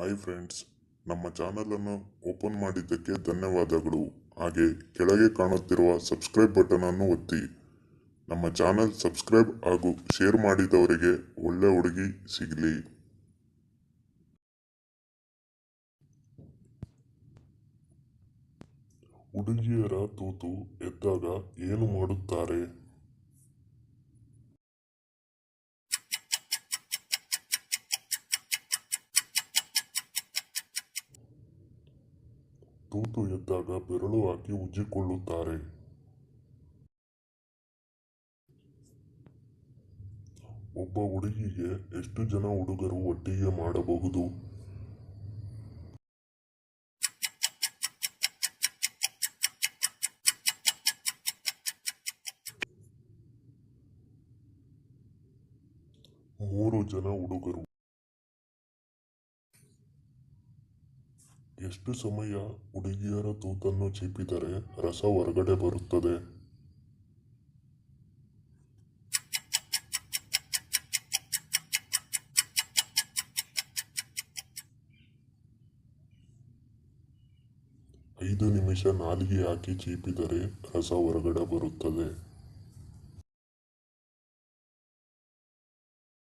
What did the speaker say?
Hi friends, ನಮ್ಮ ಚಾನಲನ್ನು open ಮಾಡಿದ್ದಕ್ಕೆ ಧನ್ಯವಾದಗಳು. ಹಾಗೆ ಕೆಳಗೆ ಕಾಣುತ್ತಿರುವ ಸಬ್ಸ್ಕ್ರೈಬ್ ಬಟನ್ ಅನ್ನು ಒತ್ತಿ. ನಮ್ಮ ಚಾನಲ್ ಸಬ್ಸ್ಕ್ರೈಬ್ ಹಾಗೂ ಶೇರ್ ಮಾಡಿದವರಿಗೆ ಒಳ್ಳೆ ಹುಡುಗಿ ಸಿಗಲಿ. ಹುಡುಗಿಯರ ತೂತು ಎದ್ದಾಗ ಏನು ಮಾಡುತ್ತಾರೆ? ತೂತು ಎದ್ದಾಗ ಬೆರಳು ಹಾಕಿ ಉಜ್ಜಿಕೊಳ್ಳುತ್ತಾರೆ. ಒಬ್ಬ ಹುಡುಗಿಗೆ ಎಷ್ಟು ಜನ ಹುಡುಗರು ಒಟ್ಟಿಗೆ ಮಾಡಬಹುದು? ಮೂರು ಜನ ಹುಡುಗರು. ಎಷ್ಟು ಸಮಯ ಹುಡುಗಿಯರ ತೂತನ್ನು ಚೀಪಿದರೆ ರಸ ಹೊರಗಡೆ ಬರುತ್ತದೆ? ಐದು ನಿಮಿಷ ನಾಲಿಗೆ ಹಾಕಿ ಚೀಪಿದರೆ ರಸ ಹೊರಗಡೆ ಬರುತ್ತದೆ.